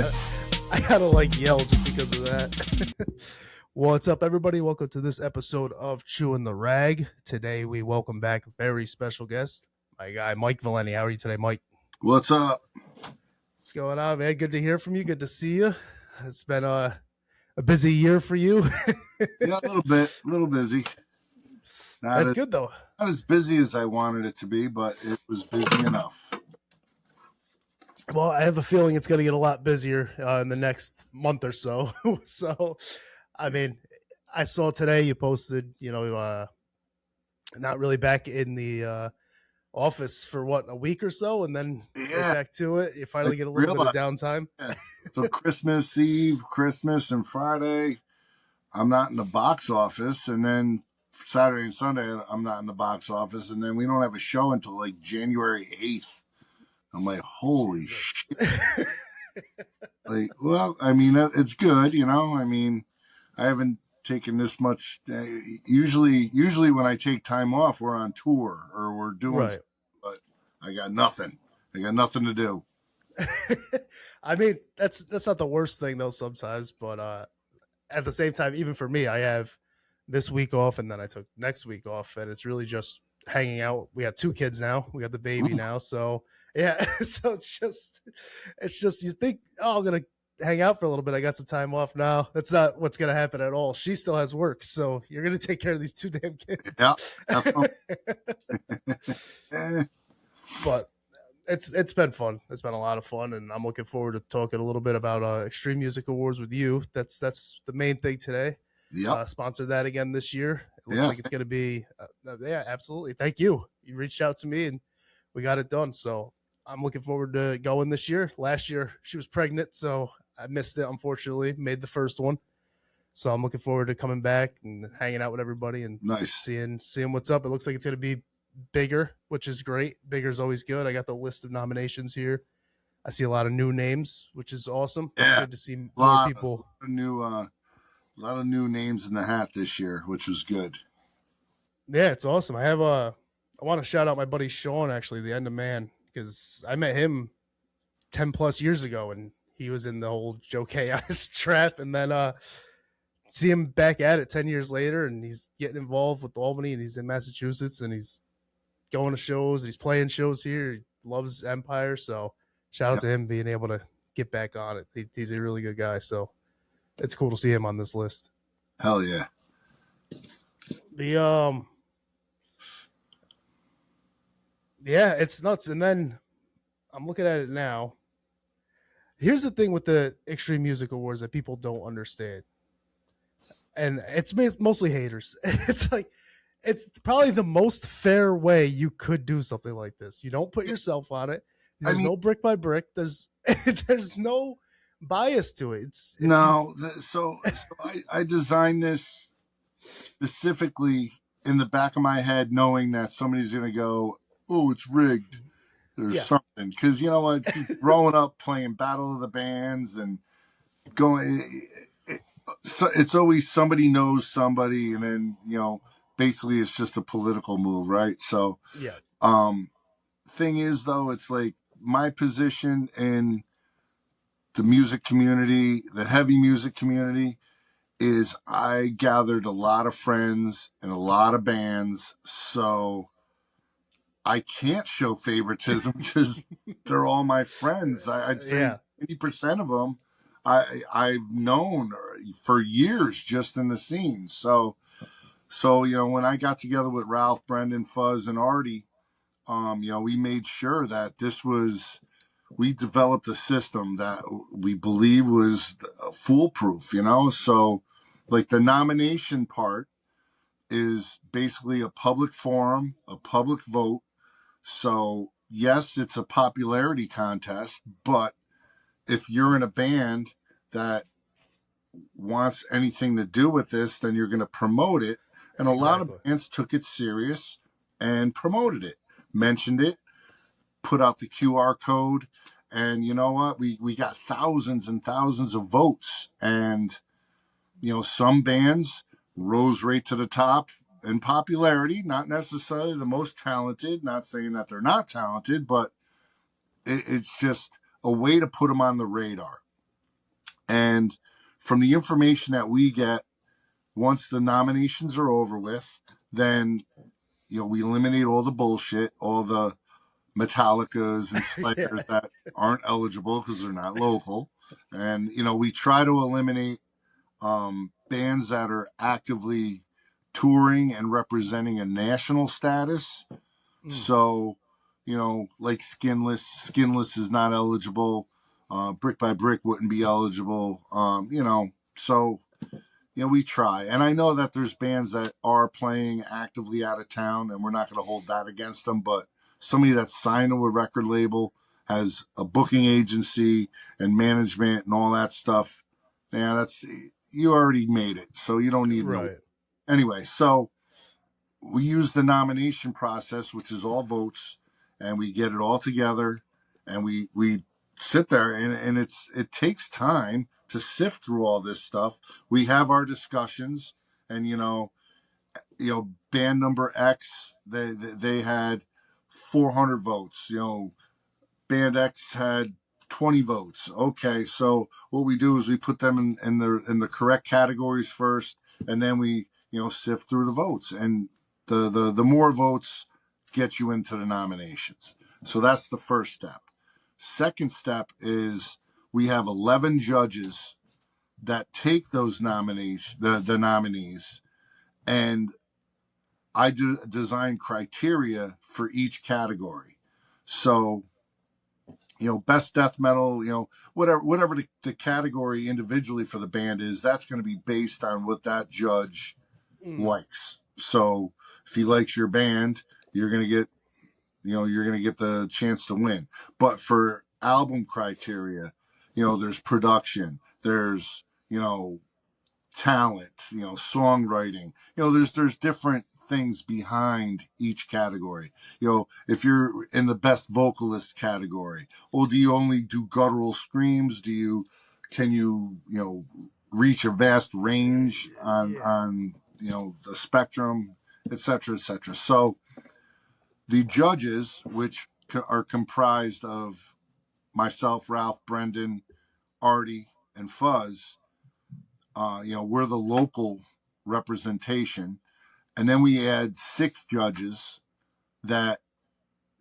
I gotta like yell just because of that. What's up, everybody? Welcome to this episode of Chewin the Rag. Today we welcome back a very special guest, my guy Mike Valente. How are you today, Mike? What's up? What's going on, man? Good to hear from you. Good to see you. It's been a busy year for you. Yeah, a little bit, a little busy. That's good though. Not as busy as I wanted it to be, but it was busy enough. Well, I have a feeling it's going to get a lot busier in the next month or so. So, I mean, I saw today you posted, not really back in the office for what, a week or so, and then right back to it. You finally get a little bit of downtime. Yeah. So Christmas Eve, Christmas, and Friday, I'm not in the box office, and then Saturday and Sunday, I'm not in the box office, and then we don't have a show until like January 8th. I'm like, holy shit. Like, well, I mean, it's good, you know. I mean, I haven't taken this much. Usually when I take time off, we're on tour or we're doing stuff, but I got nothing. I got nothing to do. I mean, that's not the worst thing though sometimes, but at the same time, even for me, I have this week off and then I took next week off, and it's really just hanging out. We have 2 kids now. We got the baby now, so yeah. So it's just you think, oh, I'm gonna hang out for a little bit. I got some time off now. That's not what's gonna happen at all. She still has work, so you're gonna take care of these 2 damn kids. Yeah. But it's been fun. It's been a lot of fun, and I'm looking forward to talking a little bit about Extreme Music Awards with you. That's the main thing today. Yeah. Sponsored that again this year. It looks like it's going to be, yeah, absolutely. Thank you. You reached out to me and we got it done. So I'm looking forward to going this year. Last year she was pregnant, so I missed it, unfortunately. Made the first one. So I'm looking forward to coming back and hanging out with everybody and seeing what's up. It looks like it's going to be bigger, which is great. Bigger is always good. I got the list of nominations here. I see a lot of new names, which is awesome. It's good to see more people. A lot of new names in the hat this year, which was good. Yeah, it's awesome. I want to shout out my buddy Sean, actually, the End of Man, because I met him 10 plus years ago, and he was in the whole Joe Chaos trap, and then see him back at it 10 years later, and he's getting involved with Albany, and he's in Massachusetts, and he's going to shows, and he's playing shows here. He loves Empire, so shout out to him being able to get back on it. He's a really good guy, so it's cool to see him on this list. Hell yeah. Yeah, it's nuts. And then I'm looking at it now. Here's the thing with the Extreme Music Awards that people don't understand. And it's mostly haters. It's like, it's probably the most fair way you could do something like this. You don't put yourself on it. There's no brick by brick. There's no bias to it. So I designed this specifically in the back of my head, knowing that somebody's going to go, oh, it's rigged or something. Because, you know what, growing up playing Battle of the Bands and going, it's always somebody knows somebody, and then, you know, basically it's just a political move, right? So thing is, though, it's like my position in the music community, the heavy music community, is I gathered a lot of friends and a lot of bands, so I can't show favoritism because they're all my friends. I'd say 80% of them I've known for years just in the scene. So you know, when I got together with Ralph, Brendan, Fuzz, and Artie, you know, we made sure that we developed a system that we believe was foolproof, you know? So like the nomination part is basically a public forum, a public vote. So yes, it's a popularity contest, but if you're in a band that wants anything to do with this, then you're going to promote it. And a lot of bands took it serious and promoted it, mentioned it, put out the QR code, and you know what? We got thousands and thousands of votes, and you know, some bands rose right to the top in popularity, not necessarily the most talented, not saying that they're not talented, but it's just a way to put them on the radar. And from the information that we get, once the nominations are over with, then we eliminate all the bullshit, all the Metallicas and Yeah. Slayers that aren't eligible because they're not local, and we try to eliminate bands that are actively touring and representing a national status. Mm. So, like Skinless is not eligible. Brick by Brick wouldn't be eligible. So we try. And I know that there's bands that are playing actively out of town, and we're not going to hold that against them. But somebody that's signed to a record label, has a booking agency and management and all that stuff, yeah, you already made it. So you don't need no. Right. Anyway, so we use the nomination process, which is all votes, and we get it all together, and we sit there, and it takes time to sift through all this stuff. We have our discussions, and band number X, they had 400 votes. Band X had 20 votes. Okay, so what we do is we put them in the correct categories first, and then we sift through the votes, and the more votes get you into the nominations. So that's the first step. Second step is we have 11 judges that take those nominees, the nominees, and I do design criteria for each category. So best death metal, whatever the category individually for the band is, that's going to be based on what that judge Mm. likes. So if he likes your band, you're going to get, the chance to win. But for album criteria, there's production, there's, talent, songwriting, there's different things behind each category. If you're in the best vocalist category, well, do you only do guttural screams? Can you, reach a vast range on, Yeah. the spectrum, et cetera, et cetera. So the judges, which are comprised of myself, Ralph, Brendan, Artie, and Fuzz, we're the local representation. And then we add 6 judges that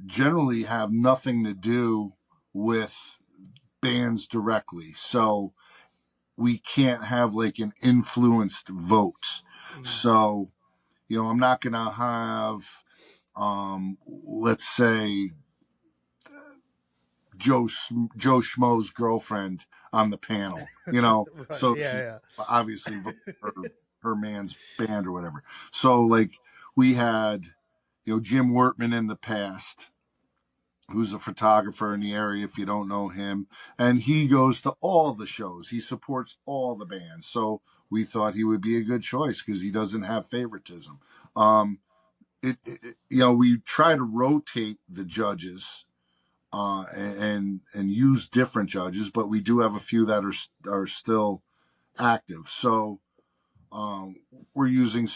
generally have nothing to do with bands directly. So we can't have like an influenced vote. Mm. So, I'm not going to have, let's say, Joe Schmo's girlfriend on the panel, Right. so she's Yeah. obviously voting for her man's band or whatever. So like we had, Jim Wortman in the past, who's a photographer in the area, if you don't know him, and he goes to all the shows. He supports all the bands. So we thought he would be a good choice because he doesn't have favoritism. We try to rotate the judges and use different judges, but we do have a few that are still active. So we're using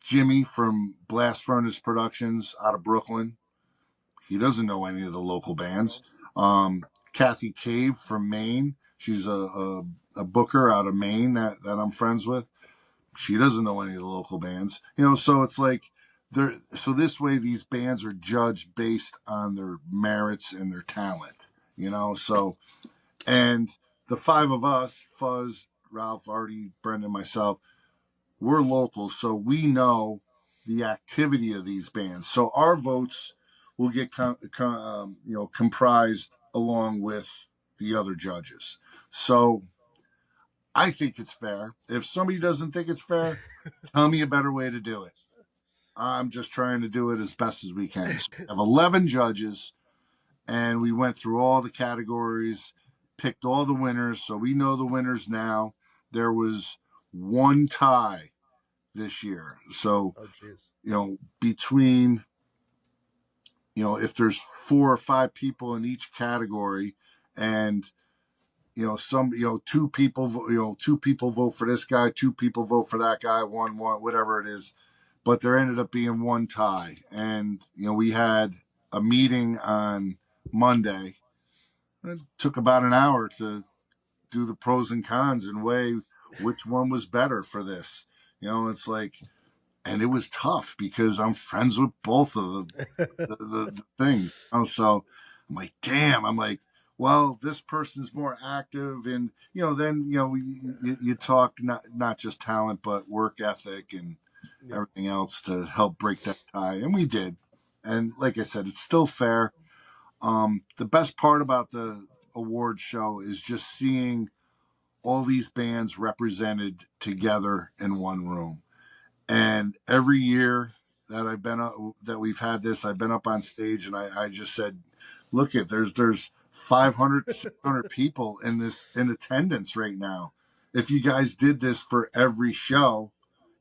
Jimmy from Blast Furnace Productions out of Brooklyn. He doesn't know any of the local bands. Kathy Cave from Maine. She's a booker out of Maine that I'm friends with. She doesn't know any of the local bands. So it's like so this way these bands are judged based on their merits and their talent. So and the 5 of us, Fuzz, Ralph, Artie, Brendan, myself, we're local, so we know the activity of these bands. So our votes will get comprised along with the other judges. So I think it's fair. If somebody doesn't think it's fair, tell me a better way to do it. I'm just trying to do it as best as we can. So we have 11 judges, and we went through all the categories, picked all the winners. So we know the winners now. There was one tie this year. So, Oh, jeez. Between, if there's 4 or 5 people in each category, and, two people vote for this guy, 2 people vote for that guy, one, whatever it is. But there ended up being one tie. And, we had a meeting on Monday. It took about an hour to do the pros and cons and weigh which one was better for this. It's like, and it was tough because I'm friends with both of the things. So I'm like, damn. I'm like, well, this person's more active, and then you talk not just talent but work ethic and Yep. everything else to help break that tie, and we did. And like I said, it's still fair. The best part about the award show is just seeing all these bands represented together in one room. And every year that I've been up, that we've had this, I've been up on stage and I just said, look at there's 500, 600 people in attendance right now. If you guys did this for every show,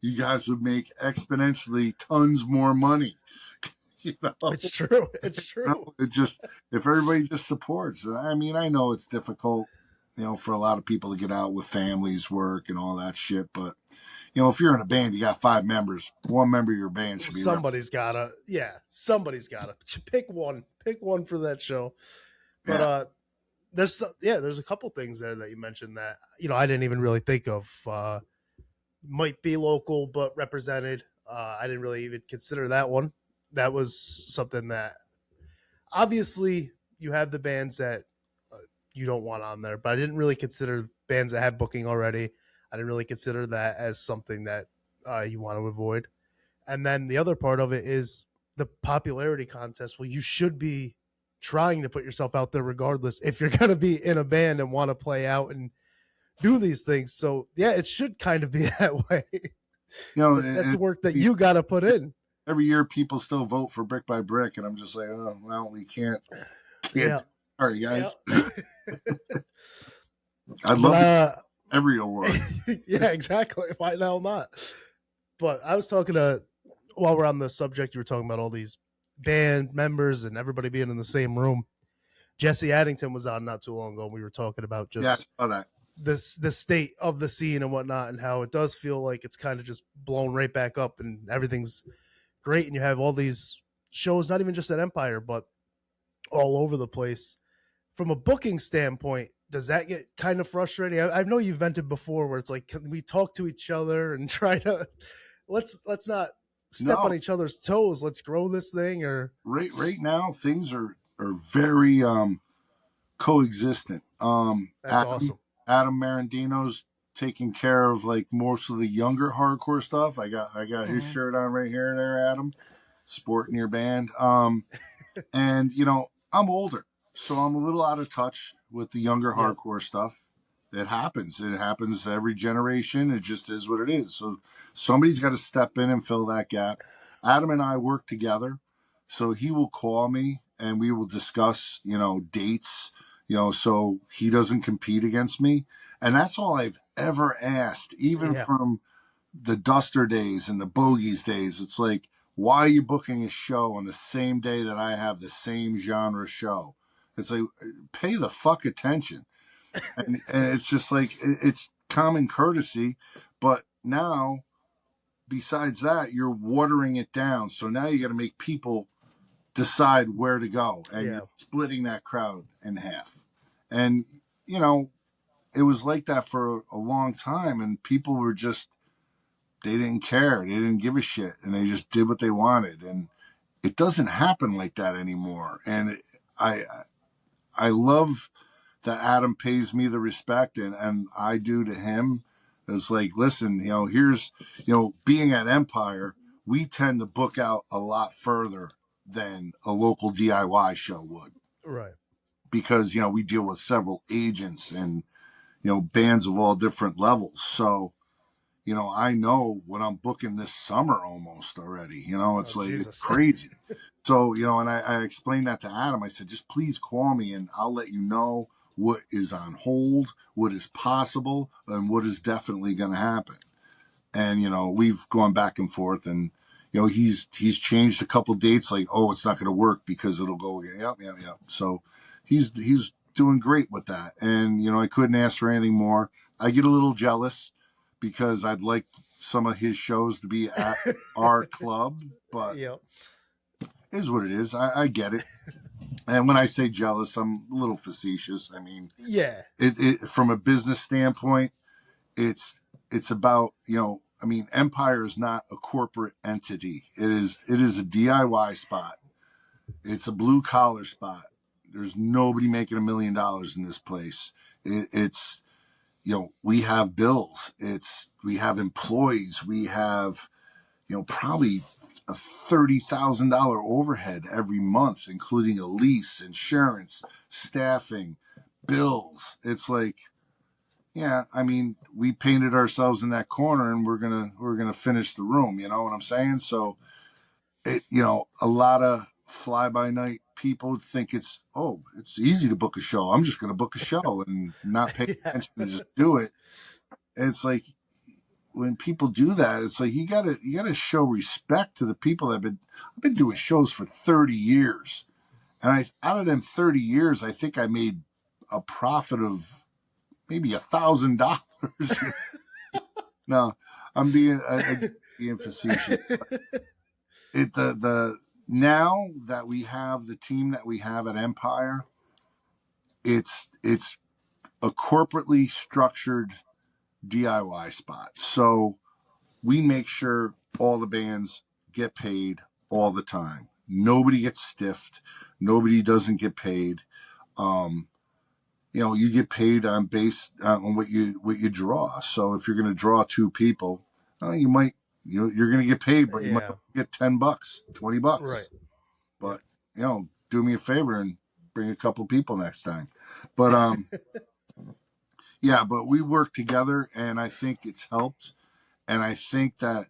you guys would make exponentially tons more money. It's true. It's true. It just, if everybody just supports. I mean, I know it's difficult, for a lot of people to get out with families, work, and all that shit. But if you're in a band, you got 5 members. One member of your band should be Somebody's gotta, somebody's gotta pick one for that show. But yeah. there's a couple things there that you mentioned that I didn't even really think of. Might be local but represented. I didn't really even consider that one. That was something that obviously you have the bands that you don't want on there, but I didn't really consider bands that have booking already. I didn't really consider that as something that you want to avoid. And then the other part of it is the popularity contest. Well, you should be trying to put yourself out there regardless if you're going to be in a band and want to play out and do these things. So yeah, it should kind of be that way. That's work that you got to put in. Every year people still vote for Brick by Brick, and I'm just like, oh well, we can't. Yeah. Sorry, guys. Yeah. I'd love every award. Yeah, exactly. Why the hell not? But I was talking while we're on the subject, you were talking about all these band members and everybody being in the same room. Jesse Addington was on not too long ago. And we were talking about just I saw that. the state of the scene and whatnot, and how it does feel like it's kind of just blown right back up and everything's great. And you have all these shows, not even just at Empire, but all over the place. From a booking standpoint, does that get kind of frustrating? I know you've vented before where it's like, can we talk to each other and try to let's not step on each other's toes. Let's grow this thing. Or right now things are very coexistent. That's awesome. Adam Marandino's taking care of like most of the younger hardcore stuff. I got his shirt on right here, there, Adam, sporting your band. And I'm older, so I'm a little out of touch with the younger hardcore stuff. It happens. It happens every generation. It just is what it is. So somebody's got to step in and fill that gap. Adam and I work together, so he will call me and we will discuss, dates, so he doesn't compete against me. And that's all I've ever asked, even from the Duster days and the Bogies days. It's like, why are you booking a show on the same day that I have the same genre show? It's like, pay the fuck attention. And it's just like, it's common courtesy. But now, besides that, you're watering it down. So now you got to make people decide where to go. And you're splitting that crowd in half. And, it was like that for a long time. And people were just, they didn't care. They didn't give a shit. And they just did what they wanted. And it doesn't happen like that anymore. And I love that Adam pays me the respect and I do to him. It's like, listen, here's, being at Empire, we tend to book out a lot further than a local DIY show would. Right. Because, we deal with several agents and, bands of all different levels. So, I know what I'm booking this summer almost already. It's it's crazy. So, and I explained that to Adam. I said, just please call me and I'll let you know what is on hold, what is possible, and what is definitely going to happen. And, we've gone back and forth and, he's changed a couple dates like, oh, it's not going to work because it'll go again. Yep. So he's doing great with that. And, I couldn't ask for anything more. I get a little jealous because I'd like some of his shows to be at our club, but is what it is. I get it. And when I say jealous, I'm a little facetious. I mean, Yeah. it from a business standpoint, it's it's about, I mean, Empire is not a corporate entity. It is a DIY spot. It's a blue collar spot. There's nobody making $1 million in this place. It's, we have bills. We have employees. We have, probably a $30,000 overhead every month, including a lease, insurance, staffing, bills. It's like, yeah, I mean, we painted ourselves in that corner, and we're gonna finish the room. You know what I'm saying? So, a lot of fly by night people think it's easy to book a show. I'm just gonna book a show and not pay Yeah. attention and just do it. And it's like, when people do that, it's like you gotta show respect to the people I've been doing shows for 30 years, and out of them 30 years, I think I made a profit of maybe $1,000. No, I'm being facetious. The now that we have the team that we have at Empire, it's a corporately structured DIY spot. So we make sure all the bands get paid all the time. Nobody gets stiffed. Nobody doesn't get paid. Um, you get paid on based on what you draw. So if you're going to draw two people, you might you're going to get paid, but you might Yeah. get $10, Right. $20. Yep. But do me a favor and bring a couple people next time. But yeah, but we work together, and I think it's helped. And I think that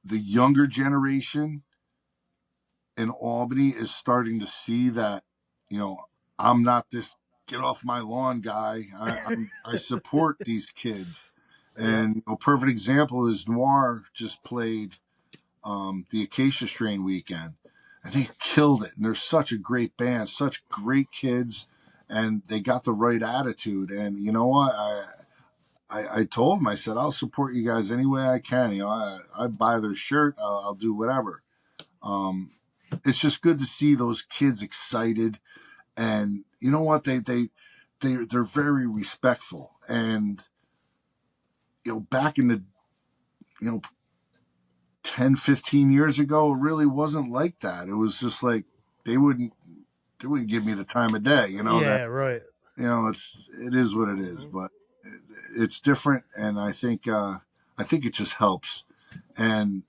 the younger generation in Albany is starting to see that, you know, I'm not this get off my lawn guy. I support these kids. Yep. And perfect example is Noir just played the Acacia Strain weekend, and they killed it. And they're such a great band, such great kids, and they got the right attitude. And you know what? I told them, I said, I'll support you guys any way I can. I buy their shirt, I'll do whatever. Um, it's just good to see those kids excited, and you know what? They're very respectful. And back in the you know 10, 15 years ago, it really wasn't like that. It was just like they wouldn't they wouldn't give me the time of day. That Yeah. Right. it is what it is, Mhm. but it's different, and I think it just helps. And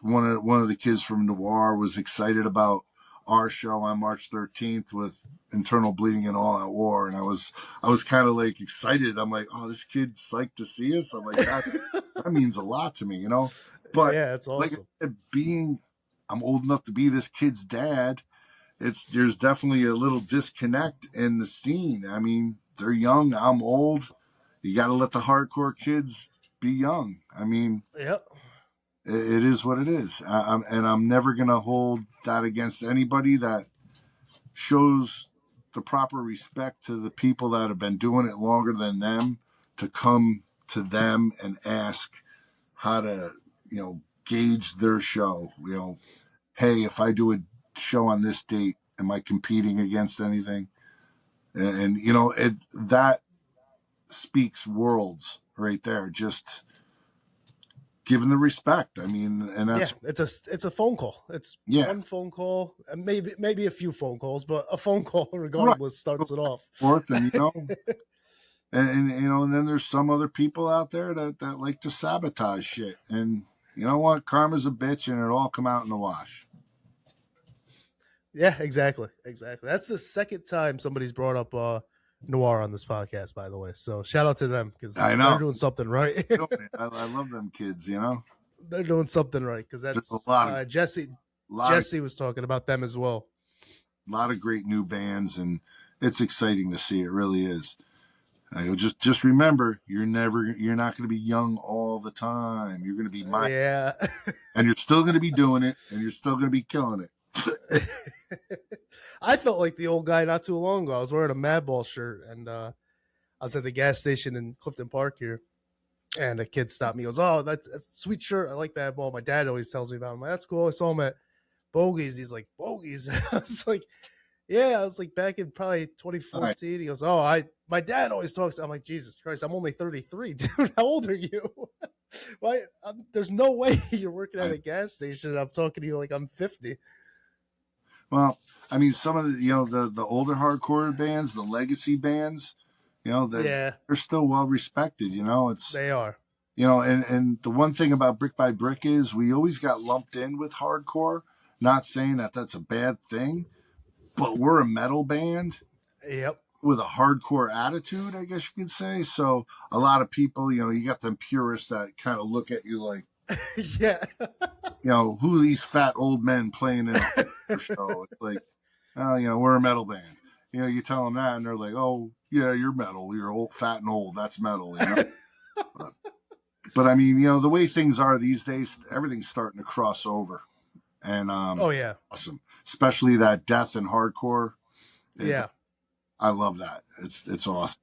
one of the kids from Noir was excited about our show on March 13th with Internal Bleeding and All Out War, and I was kind of like excited. I'm like, oh, this kid's psyched to see us. I'm like, that means a lot to me. But Yeah. It's like I awesome. said, I'm old enough to be this kid's dad. There's definitely a little disconnect in the scene. I mean, they're young, I'm old. You got to let the hardcore kids be young. I mean, Yep. it is what it is. And I'm never going to hold that against anybody that shows the proper respect to the people that have been doing it longer than them, to come to them and ask how to, gauge their show. Hey, if I do a show on this date, am I competing against anything? And that speaks worlds right there. Just given the respect. I mean, and Yeah. that's It's a phone call. It's yeah, one phone call, and maybe a few phone calls, but a phone call right. regardless starts it off. Forth, and and then there's some other people out there that like to sabotage shit. And you know what? Karma's a bitch, and it'll all come out in the wash. Yeah. Exactly. Exactly. That's the second time somebody's brought up Noir on this podcast, by the way. So shout out to them I because they're know. doing something right. I love them kids. They're doing something right because There's a that's lot of Jesse. lot of Jesse was talking about them as well. lot of great new bands, and it's exciting to see. It really is. I go, just remember, you're not going to be young all the time. You're going to be my, Yeah. and you're still going to be doing it, and you're still going to be killing it. I felt like the old guy not too long ago. I was wearing a Madball shirt and I was at the gas station in Clifton Park here. And a kid stopped me. He goes, "Oh, that's a sweet shirt. I like Madball." My dad always tells me about him. I'm like, that's cool. I saw him at bogeys. He's like, bogeys. I was like, yeah. I was like, back in probably All right. 2014. He goes, oh, my dad always talks. I'm like, Jesus Christ, I'm only 33, dude. How old are you? Why? There's no way you're working at a gas station and I'm talking to you like I'm 50. Well, I mean, some of the the older hardcore bands, the legacy bands, that Yeah, they're still well respected. It's they are. and the one thing about Brick by Brick is we always got lumped in with hardcore. Not saying that that's a bad thing, but we're a metal band Yep. with a hardcore attitude, I guess you could say. So a lot of people, you got them purists that kind of look at you like, Yeah. who are these fat old men playing in a hardcore show? It's like, oh, we're a metal band. You tell them that, and they're like, oh, yeah, you're metal. You're old, fat, and old. That's metal. But I mean, the way things are these days, everything's starting to cross over, and Oh yeah. awesome, especially that death and hardcore. Yeah. I love that. It's awesome.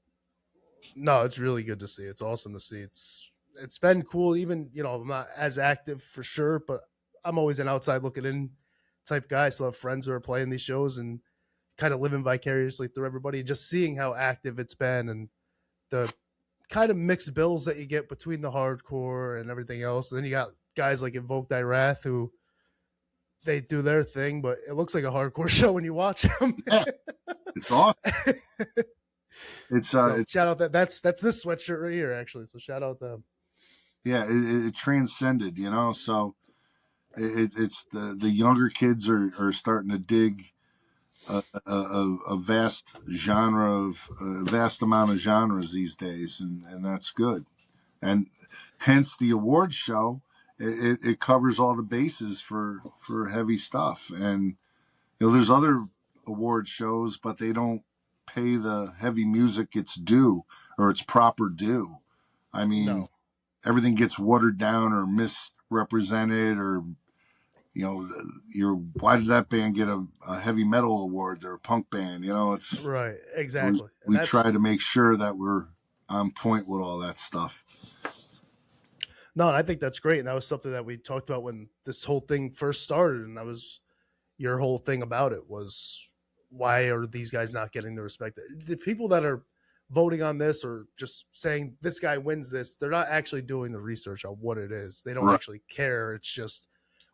No, it's really good to see. It's awesome to see. It's been cool. Even I'm not as active for sure, but I'm always an outside looking in type guy. I still have friends who are playing these shows and kind of living vicariously through everybody. Just seeing how active it's been and the kind of mixed bills that you get between the hardcore and everything else. And then you got guys like Invoke Thy Wrath who they do their thing, but it looks like a hardcore show when you watch them. Yeah, it's awesome. It's so shout out that's this sweatshirt right here actually. So shout out them. Yeah, it transcended, So it's the younger kids are starting to dig a vast vast amount of genres these days, and that's good. And hence the awards show, it covers all the bases for heavy stuff. And there's other award shows, but they don't pay the heavy music its due or its proper due. I mean, No. everything gets watered down or misrepresented, or why did that band get a heavy metal award? They're a punk band. It's Right, exactly. we try to make sure that we're on point with all that stuff. No, and I think that's great. And that was something that we talked about when this whole thing first started. And that was your whole thing about it was why are these guys not getting the respect? The people that are voting on this or just saying this guy wins this, they're not actually doing the research on what it is. They don't actually care. It's just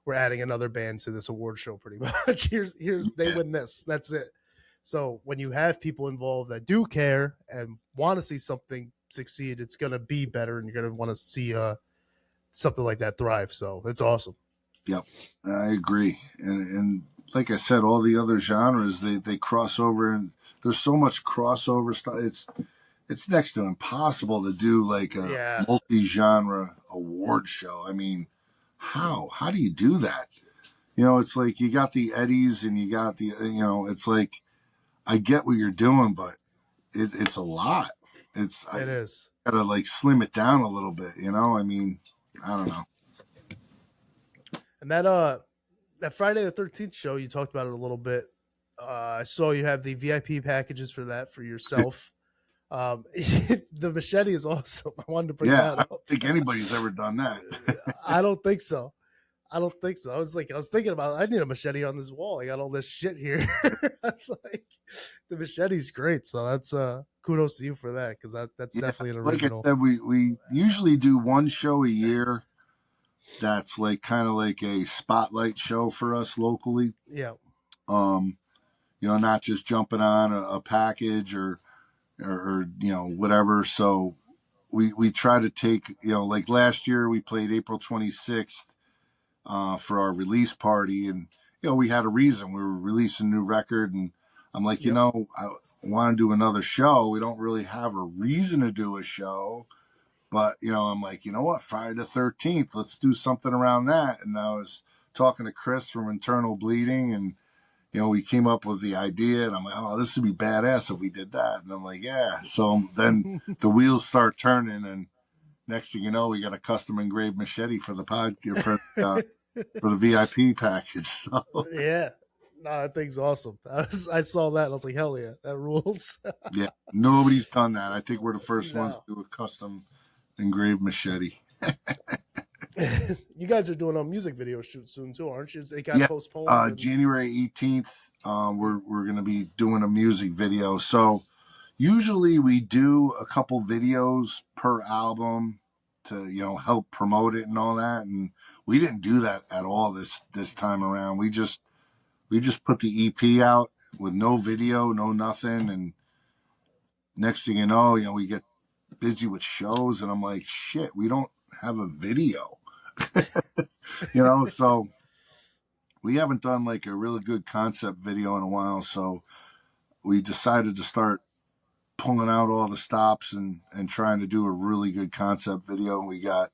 we're adding another band to this award show pretty much. Here's they win this. That's it. So when you have people involved that do care and want to see something succeed, it's going to be better and you're going to want to see something like that thrive. So it's awesome. Yep, I agree. And like I said, all the other genres they cross over, and there's so much crossover stuff. It's next to impossible to do like a multi-genre award show. I mean, how do you do that? It's like you got the Eddies and you got the it's like I get what you're doing, but it's a lot. It is. Gotta like slim it down a little bit. I mean, I don't know. And that Friday the 13th show, you talked about it a little bit. I saw you have the VIP packages for that for yourself. The machete is awesome. I wanted to bring that up. I don't think anybody's ever done that. I don't think so. I was thinking about it. I need a machete on this wall. I got all this shit here. I was like, the machete's great. So that's kudos to you for that because that's definitely an original. Like I said, we usually do one show a year. That's like kind of like a spotlight show for us locally. Yeah. Not just jumping on a package or whatever. So we try to take, like last year we played April 26th for our release party, and we had a reason. We were releasing a new record, and I'm like, I want to do another show. We don't really have a reason to do a show. But, I'm like, what? Friday the 13th, let's do something around that. And I was talking to Chris from Internal Bleeding, and, we came up with the idea. And I'm like, oh, this would be badass if we did that. And I'm like, yeah. So then the wheels start turning. And next thing you know, we got a custom engraved machete for the for the VIP package. So. Yeah. No, that thing's awesome. I saw that. And I was like, hell yeah, that rules. Yeah. Nobody's done that. I think we're the first ones to do a custom engraved machete. You guys are doing a music video shoot soon too, aren't you? It got Yeah, postponed and January 18th. We're gonna be doing a music video. So usually we do a couple videos per album to help promote it and all that. And we didn't do that at all this time around. We just put the EP out with no video, no nothing, and next thing we get busy with shows, and I'm like, shit, we don't have a video, so we haven't done like a really good concept video in a while. So we decided to start pulling out all the stops and trying to do a really good concept video. And we got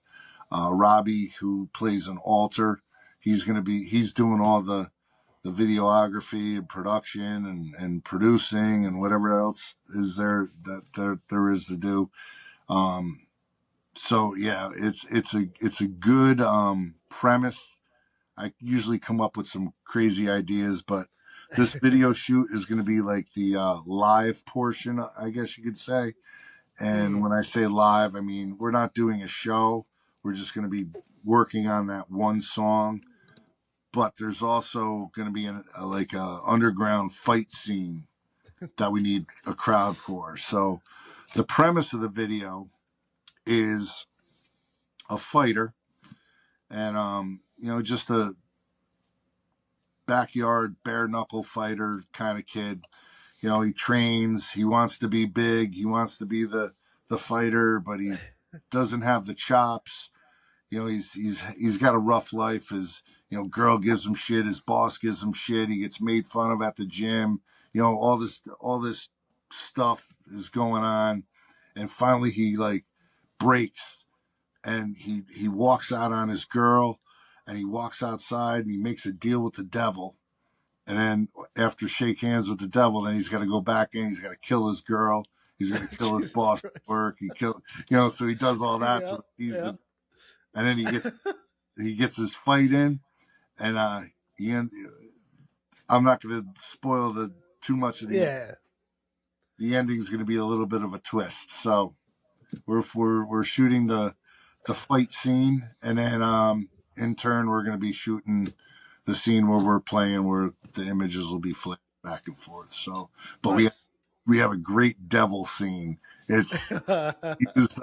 Robbie, who plays an altar. He's doing all the videography and production and producing and whatever else is there is to do. So yeah, it's a good premise. I usually come up with some crazy ideas, but this video shoot is going to be like the live portion, I guess you could say. And when I say live, I mean we're not doing a show. We're just going to be working on that one song. But there's also going to be like a underground fight scene that we need a crowd for. So the premise of the video is a fighter, and just a backyard bare knuckle fighter kind of kid. He trains, he wants to be big, he wants to be the fighter, but he doesn't have the chops. He's got a rough life. His girl gives him shit, his boss gives him shit, he gets made fun of at the gym. All this stuff is going on, and finally he like breaks, and he walks out on his girl, and he walks outside and he makes a deal with the devil. And then after shake hands with the devil, then he's got to go back in. He's got to kill his girl. He's going to kill his Jesus boss at Christ. work. So he does all that Yeah, to yeah. and then he gets his fight in, and I'm not going to spoil too much of Yeah. the ending is going to be a little bit of a twist. So we're shooting the fight scene, and then in turn we're going to be shooting the scene where we're playing, where the images will be flipped back and forth. So, but Nice. we have a great devil scene. It's used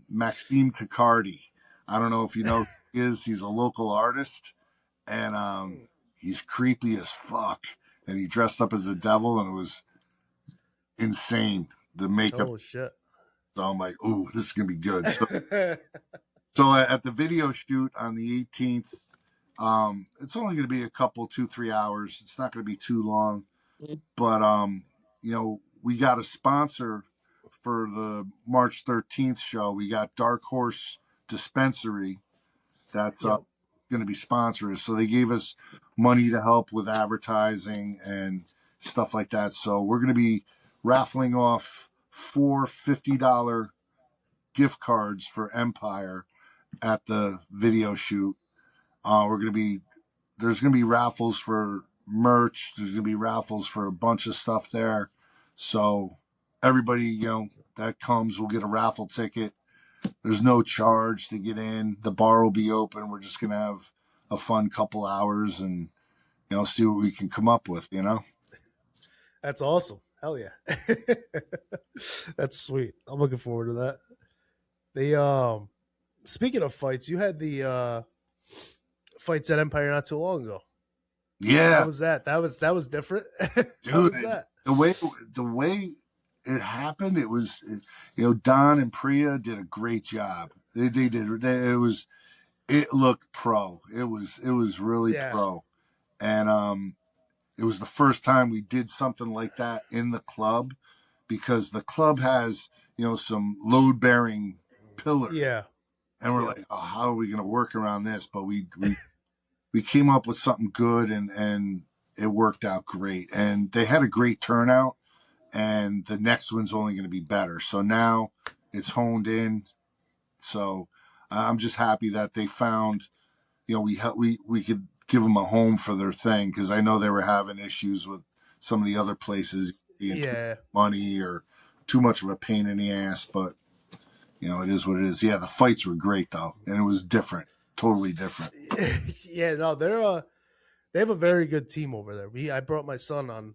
Maxime Ticardi. I don't know if you know who he is. He's a local artist, and he's creepy as fuck. And he dressed up as a devil, and it was insane. The makeup. Oh shit. So I'm like, ooh, this is gonna be good. So at the video shoot on the 18th, it's only going to be a couple, 2-3 hours. It's not going to be too long, but we got a sponsor for the March 13th show. We got Dark Horse Dispensary that's Yep. going to be sponsors. So they gave us money to help with advertising and stuff like that. So we're going to be raffling off four $50 gift cards for Empire at the video shoot. There's going to be raffles for merch. There's going to be raffles for a bunch of stuff there. So everybody, that comes will get a raffle ticket. There's no charge to get in. The bar will be open. We're just going to have a fun couple hours and, see what we can come up with. That's awesome. Hell yeah. That's sweet. I'm looking forward to that. The speaking of fights, you had the fights at Empire not too long ago. How Yeah, was that? That was different. How dude. was that? The way it happened, it was, Don and Priya did a great job. They did. It looked pro. It was really Yeah. pro, and it was the first time we did something like that in the club, because the club has some load bearing pillars, Yeah. and we're Yep. like, oh, how are we going to work around this? But we came up with something good, and it worked out great, and they had a great turnout, and the next one's only going to be better. So now it's honed in. So I'm just happy that they found, we could give them a home for their thing, because I know they were having issues with some of the other places being too much Yeah. money or too much of a pain in the ass. But it is what it is. Yeah, the fights were great though, and it was different. totally different. Yeah, no, they have a very good team over there. I brought my son on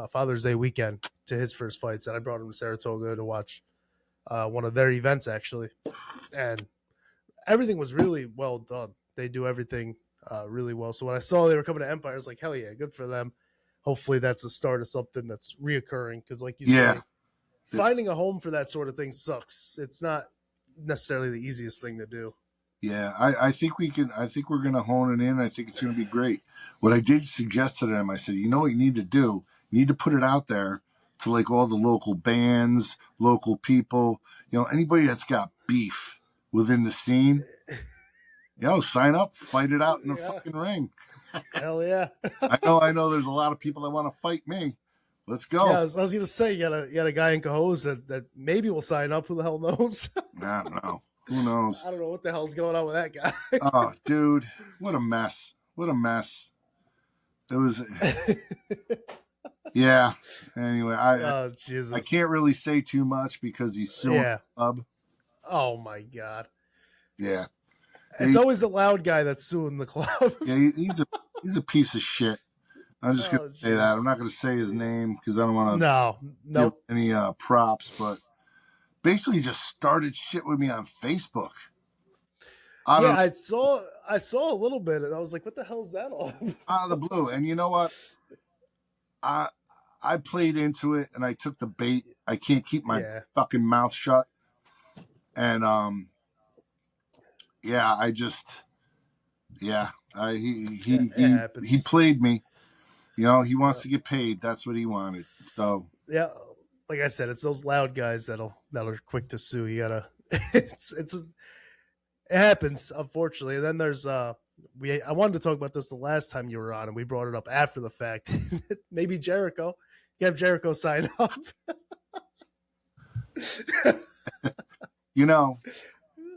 Father's Day weekend to his first fights, and I brought him to Saratoga to watch one of their events actually, and everything was really well done. They do everything really well. So when I saw they were coming to Empire, I was like, hell yeah, good for them. Hopefully that's the start of something that's reoccurring. Because like you Yeah. say, finding a home for that sort of thing sucks. It's not necessarily the easiest thing to do. Yeah, I think we can. I think we're going to hone it in. I think it's going to be great. What I did suggest to them, I said, you know what you need to do? You need to put it out there to like all the local bands, local people, anybody that's got beef within the scene. Sign up, fight it out in the Yeah, fucking ring. hell yeah. I know. There's a lot of people that want to fight me. Let's Yeah, go. I was gonna say you got a guy in Cahoes that maybe will sign up. Who the hell knows? I don't know. Who knows? I don't know what the hell's going on with that guy. Oh, dude, what a mess. What a mess. It was. Yeah. Anyway, Oh I Jesus. can't really say too much because he's suing Yeah. the club. Oh my god. Yeah. It's always the loud guy that's suing the club. Yeah, he's a piece of shit. I'm just gonna say that. I'm not gonna say his name because I don't want to No, give nope. any props, but basically just started shit with me on Facebook. Yeah, I saw a little bit, and I was like, "What the hell is that all?" Out of the blue. And you know what? I I played into it and I took the bait. I can't keep my Yeah, fucking mouth shut. And yeah, I just yeah, it he happens. played me. He wants to get paid. That's what he wanted. So Yeah, like I said, it's those loud guys that are quick to sue. You gotta, it happens unfortunately. And then there's I wanted to talk about this the last time you were on, and we brought it up after the fact. Maybe Jericho, you have Jericho sign up. you know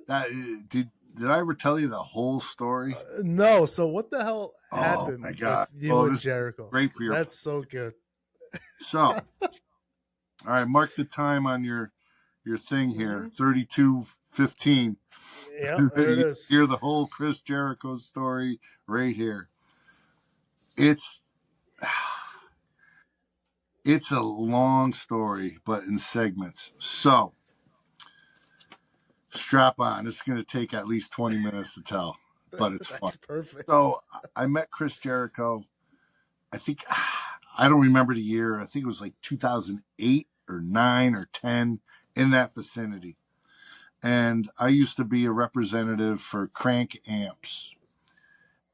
that did I ever tell you the whole story? No, so what the hell Oh my happened with god! you Oh, and this is Jericho? great for Because your. that's so good. So, all right, mark the time on your thing here. Mm-hmm. 32:15. Yeah, there it You is. hear the whole Chris Jericho story right here. It's it's a long story, but in segments. So strap on. It's going to take at least 20 minutes to tell, but it's fun. That's perfect. So I met Chris Jericho. I think I don't remember the year. I think it was like 2008 or 9 or 10 in that vicinity. And I used to be a representative for Crank Amps.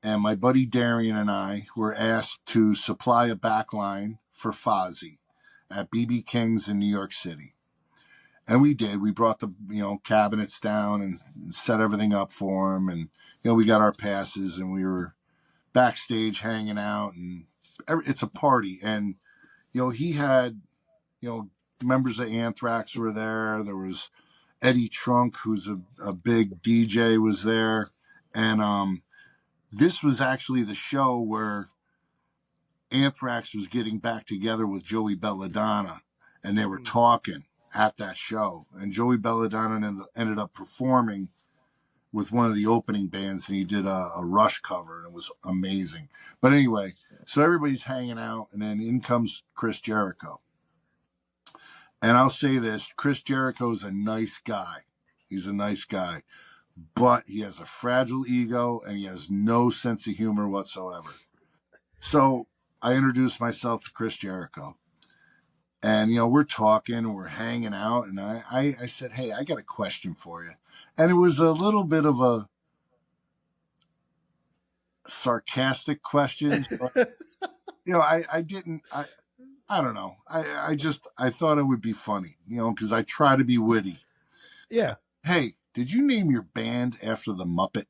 And my buddy Darian and I were asked to supply a backline for Fozzy at BB King's in New York City. And we did. We brought the cabinets down and set everything up for him. And we got our passes and we were backstage hanging out. And it's a party. And he had members of Anthrax were there. There was Eddie Trunk, who's a big DJ, was there. And this was actually the show where Anthrax was getting back together with Joey Belladonna, and they were talking at that show. And Joey Belladonna ended up performing with one of the opening bands, and he did a Rush cover, and it was amazing. But anyway, so everybody's hanging out, and then in comes Chris Jericho. And I'll say this, Chris Jericho's a nice guy. He's a nice guy. But he has a fragile ego, and he has no sense of humor whatsoever. So I introduced myself to Chris Jericho. And, we're talking and we're hanging out. And I said, hey, I got a question for you. And it was a little bit of a sarcastic question. But, I didn't, I don't know. I thought it would be funny, because I try to be witty. Yeah. Hey, did you name your band after the Muppet?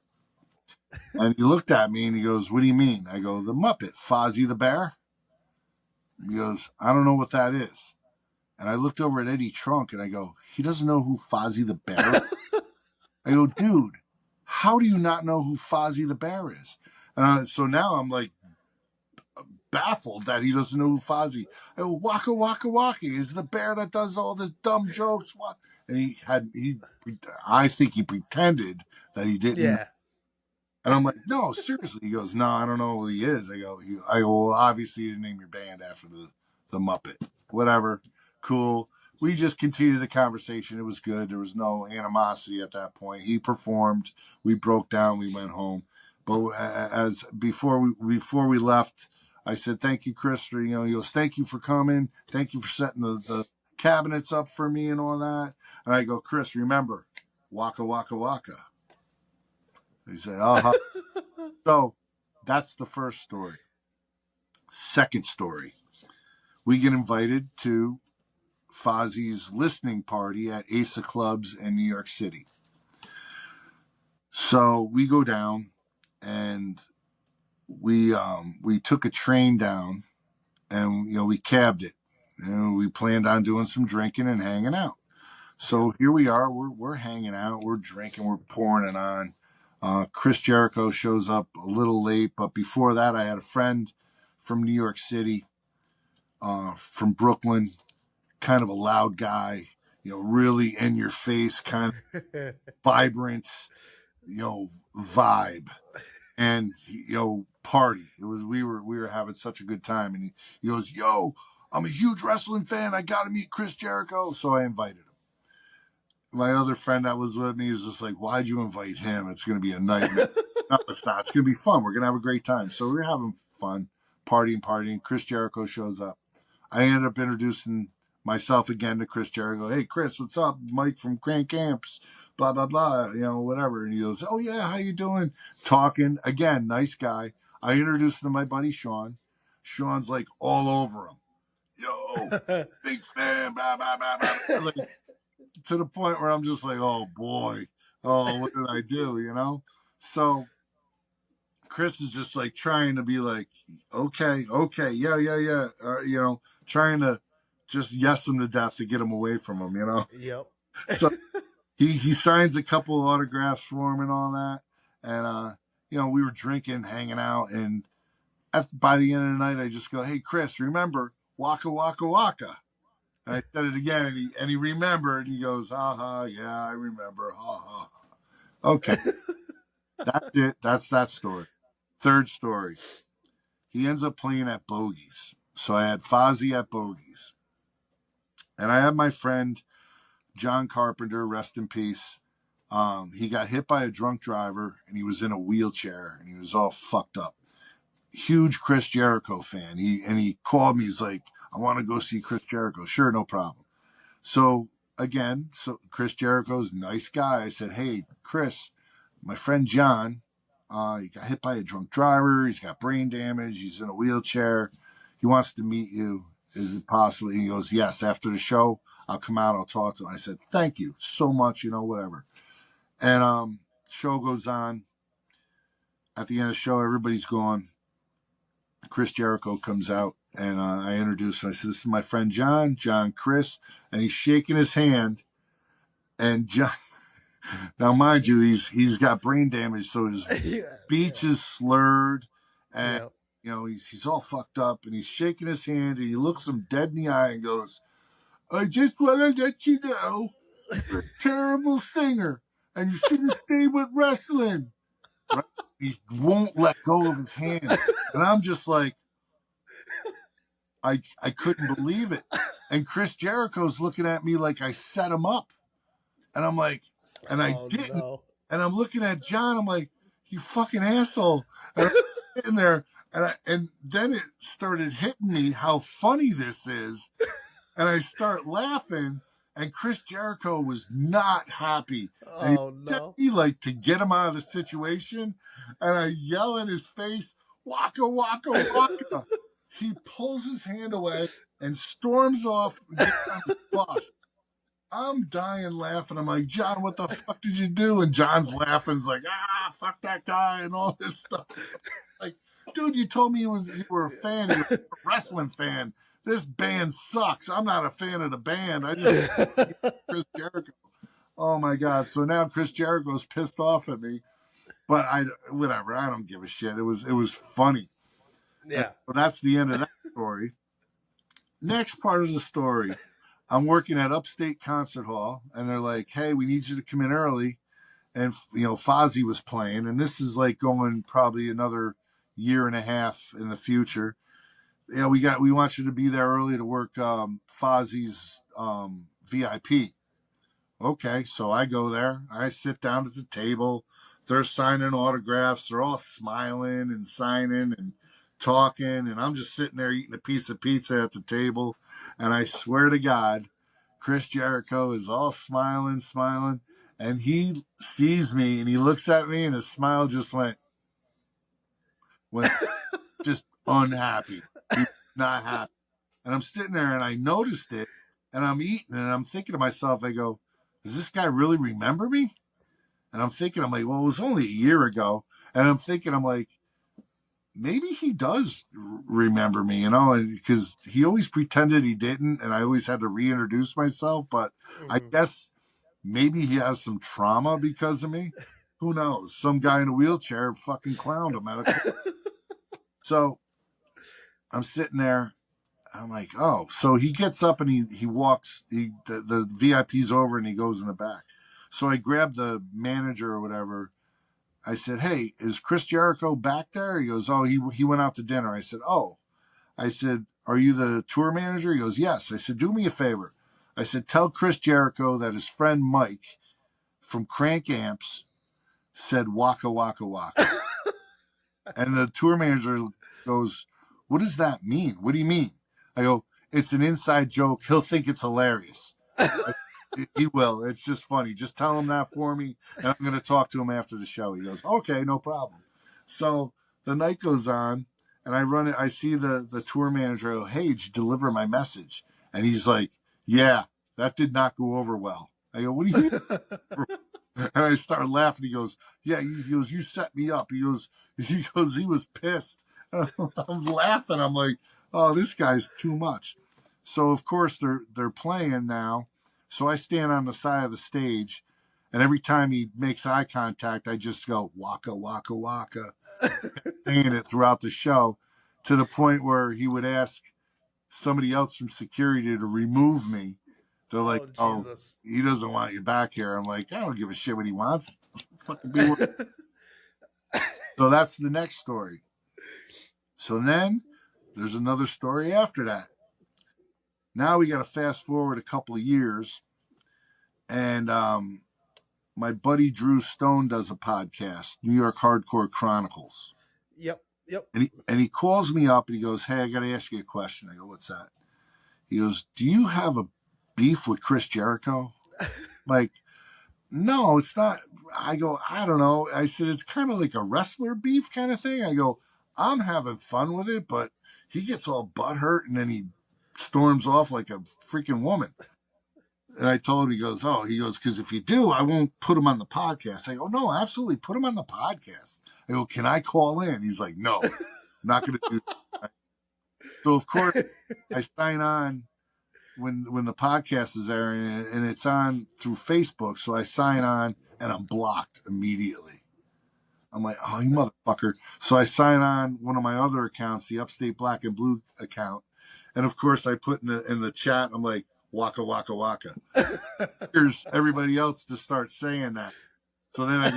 And he looked at me and he goes, what do you mean? I go, the Muppet, Fozzie the Bear. He goes, I don't know what that is. And I looked over at Eddie Trunk and I go, he doesn't know who Fozzie the Bear is? I go, dude, how do you not know who Fozzie the Bear is? So now I'm like baffled that he doesn't know who Fozzie. I go, Waka Waka Waka is the bear that does all the dumb jokes. And I think he pretended that he didn't. Yeah. And I'm like, no, seriously. He goes, no, I don't know who he is. I go, well, obviously you didn't name your band after the Muppet. Whatever. Cool. We just continued the conversation. It was good. There was no animosity at that point. He performed. We broke down. We went home. But as before we left, I said, thank you, Chris. For, he goes, thank you for coming. Thank you for setting the cabinets up for me and all that. And I go, Chris, remember, waka, waka, waka. He said, uh-huh. So that's the first story. Second story, we get invited to Fozzie's listening party at Ace of Clubs in New York City. So we go down and we took a train down and we cabbed it. And we planned on doing some drinking and hanging out. So here we are, we're hanging out, we're drinking, we're pouring it on. Chris Jericho shows up a little late, but before that, I had a friend from New York City, from Brooklyn, kind of a loud guy, really in your face, kind of vibrant, vibe, and party. It was we were having such a good time, and he goes, "Yo, I'm a huge wrestling fan. I got to meet Chris Jericho," so I invited him. My other friend that was with me is just like, why'd you invite him? It's going to be a nightmare. No, it's not. It's going to be fun. We're going to have a great time. So we're having fun, partying. Chris Jericho shows up. I ended up introducing myself again to Chris Jericho. Hey, Chris, what's up? Mike from Crank Camps, blah, blah, blah, whatever. And he goes, oh, yeah, how you doing? Talking. Again, nice guy. I introduced him to my buddy Sean. Sean's like all over him. Yo, big fan, blah, blah, blah, blah. Like, to the point where I'm just like, oh boy, what did I do? So Chris is just like trying to be like, okay, yeah, trying to just yes him to death to get him away from him. Yep. So he signs a couple of autographs for him and all that, and we were drinking, hanging out, and by the end of the night, I just go, hey Chris, remember waka waka waka. And I said it again, and he remembered. And he goes, yeah, I remember. Okay, that's it. That's that story. Third story. He ends up playing at Bogies. So I had Fozzy at Bogies. And I had my friend, John Carpenter, rest in peace. He got hit by a drunk driver, and he was in a wheelchair, and he was all fucked up. Huge Chris Jericho fan. He called me. He's like, I want to go see Chris Jericho. Sure, no problem. So again, Chris Jericho's a nice guy. I said, hey, Chris, my friend John, he got hit by a drunk driver. He's got brain damage. He's in a wheelchair. He wants to meet you. Is it possible? He goes, yes, after the show, I'll come out. I'll talk to him. I said, thank you so much, whatever. And show goes on. At the end of the show, everybody's gone. Chris Jericho comes out, and I introduced him. I said, this is my friend John Chris, and he's shaking his hand. And John, now mind you, he's got brain damage, so his speech is slurred, and he's all fucked up, and he's shaking his hand, and he looks him dead in the eye and goes, I just want to let you know you're a terrible singer, and you should have stayed with wrestling. Right? He won't let go of his hand. And I'm just like, I couldn't believe it. And Chris Jericho's looking at me like I set him up. And I'm like, and I didn't. No. And I'm looking at John. I'm like, you fucking asshole. And I'm sitting there. And then it started hitting me how funny this is. And I start laughing. And Chris Jericho was not happy. And he like to get him out of the situation. And I yell in his face, waka, waka, waka. He pulls his hand away and storms off and gets on his bus. I'm dying laughing. I'm like, John, what the fuck did you do? And John's laughing. He's like, fuck that guy and all this stuff. Like, dude, you told me you were a fan. You were a wrestling fan. This band sucks. I'm not a fan of the band. I just Chris Jericho. Oh my God. So now Chris Jericho's pissed off at me. But whatever. I don't give a shit. It was funny. Yeah. So that's the end of that story. Next part of the story. I'm working at Upstate Concert Hall, and they're like, hey, we need you to come in early and Fozzy was playing, and this is like going probably another year and a half in the future. Yeah, we want you to be there early to work Fozzy's VIP. Okay, so I go there. I sit down at the table. They're signing autographs. They're all smiling and signing and talking, and I'm just sitting there eating a piece of pizza at the table. And I swear to God, Chris Jericho is all smiling, smiling, and he sees me and he looks at me, and his smile just went just unhappy. He was not happy. And I'm sitting there and I noticed it, and I'm eating and I'm thinking to myself, I go, does this guy really remember me? And I'm thinking, I'm like, well, it was only a year ago. And I'm thinking, I'm like, maybe he does remember me, because he always pretended he didn't. And I always had to reintroduce myself. But I guess maybe he has some trauma because of me. Who knows? Some guy in a wheelchair fucking clowned him at a. So I'm sitting there. I'm like, oh, so he gets up and he walks. The VIP's over and he goes in the back. So I grabbed the manager or whatever. I said, hey, is Chris Jericho back there? He goes, oh, he went out to dinner. I said, oh. I said, are you the tour manager? He goes, yes. I said, do me a favor. I said, tell Chris Jericho that his friend Mike from Crank Amps said waka waka waka. And the tour manager goes, what does that mean? What do you mean? I go, it's an inside joke. He'll think it's hilarious. He will. It's just funny. Just tell him that for me, and I'm going to talk to him after the show. He goes, okay, no problem. So the night goes on, and I run it. I see the tour manager. I go, hey, did you deliver my message? And he's like, yeah, that did not go over well. I go, what do you mean? And I start laughing. He goes, yeah. He goes, you set me up. He goes, he was pissed. I'm laughing. I'm like, oh, this guy's too much. So of course they're playing now. So I stand on the side of the stage, and every time he makes eye contact, I just go waka waka waka, saying it throughout the show, to the point where he would ask somebody else from security to remove me. They're like, oh, Jesus. he doesn't want you back here. I'm like, I don't give a shit what he wants. Fucking be with. So that's the next story. So then there's another story after that. Now we got to fast forward a couple of years, and my buddy Drew Stone does a podcast, New York Hardcore Chronicles. Yep. And he calls me up and he goes, hey, I got to ask you a question. I go, what's that? He goes, do you have a beef with Chris Jericho? Like, no, it's not. I go, I don't know. I said, it's kind of like a wrestler beef kind of thing. I go, I'm having fun with it, but he gets all butthurt and then he storms off like a freaking woman. And I told him, he goes, because if you do, I won't put him on the podcast. I go, no, absolutely, put him on the podcast. I go, can I call in? He's like, no, I'm not going to do that. So, of course, I sign on when the podcast is there, and it's on through Facebook. So I sign on, and I'm blocked immediately. I'm like, oh, you motherfucker. So I sign on one of my other accounts, the Upstate Black and Blue account. And, of course, I put in the chat, I'm like, waka waka waka. Here's everybody else to start saying that. So then I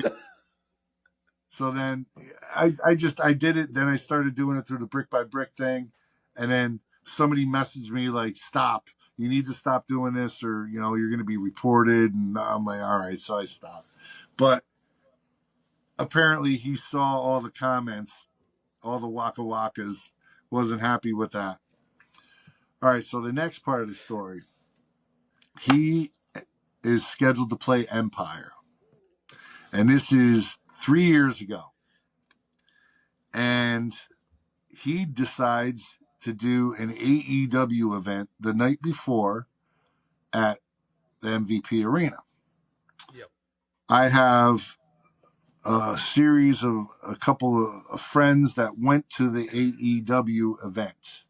did it. Then I started doing it through the brick by brick thing, and then somebody messaged me like, stop, you need to stop doing this, or you're going to be reported. And I'm like, all right. So I stopped. But apparently he saw all the comments, all the waka wakas, wasn't happy with that. All right. So the next part of the story, he is scheduled to play Empire. And this is 3 years ago. And he decides to do an AEW event the night before at the MVP Arena. Yep. I have a series of a couple of friends that went to the AEW event.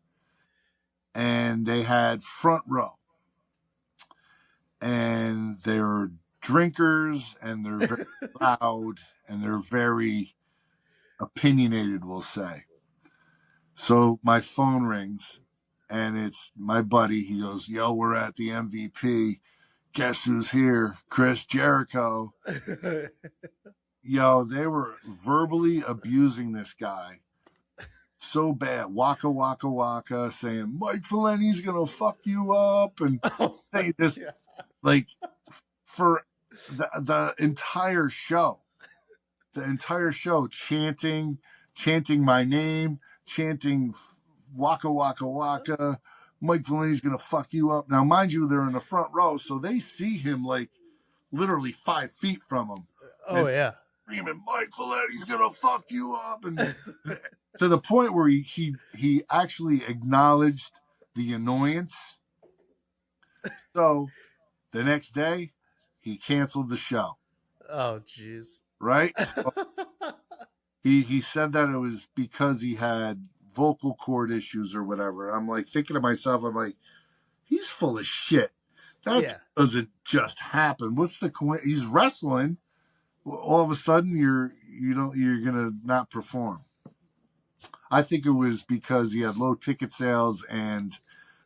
And they had front row. And they're drinkers, and they're very loud, and they're very opinionated, we'll say. So my phone rings, and it's my buddy. He goes, yo, we're at the MVP. guess who's here? Chris Jericho. Yo, they were verbally abusing this guy so bad. Waka, waka, waka, saying, Mike Valenti's going to fuck you up. And Oh, they just, yeah. like, for the entire show, chanting my name, chanting waka, waka, waka. Mike Valenti's going to fuck you up. Now, mind you, they're in the front row, so they see him like literally 5 feet from him. Oh, yeah. Screaming, Mike Valenti's going to fuck you up. And to the point where he actually acknowledged the annoyance. So the next day, he canceled the show. Oh, jeez. Right? So he said that it was because he had vocal cord issues or whatever. I'm like thinking to myself, I'm like, he's full of shit. That doesn't just happen. What's the he's wrestling. All of a sudden you're gonna not perform. I think it was because he had low ticket sales and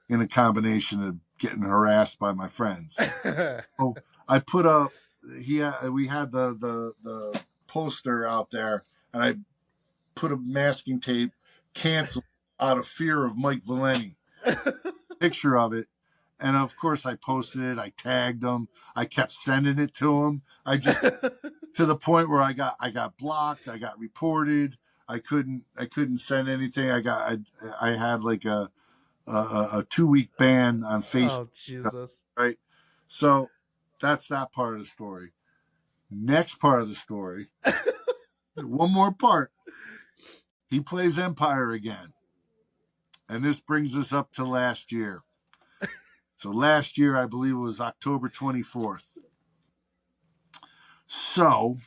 in a combination of getting harassed by my friends. So I put up we had the poster out there, and I put a masking tape canceled out of fear of Mike Valente. Picture of it. And of course I posted it, I tagged him, I kept sending it to him. I just to the point where I got blocked, I got reported, I couldn't send anything. I had like a 2-week ban on Facebook. Oh, Jesus. Right. So that's that part of the story. Next part of the story. One more part. He plays Empire again. And this brings us up to last year. So last year, I believe it was October 24th. So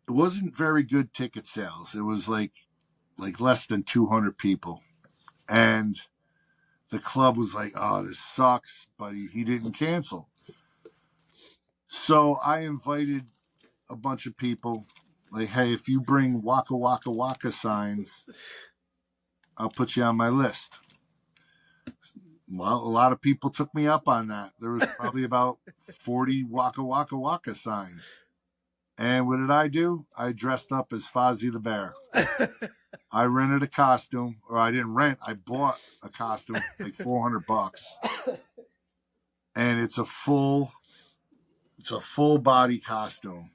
it wasn't very good ticket sales. It was like less than 200 people. And the club was like, oh, this sucks, but he didn't cancel. So I invited a bunch of people, like, hey, if you bring waka, waka, waka signs, I'll put you on my list. Well, a lot of people took me up on that. There was probably about 40 waka, waka, waka signs. And what did I do? I dressed up as Fozzie the Bear. I rented a costume, or I didn't rent, I bought a costume for like $400. And it's a full body costume.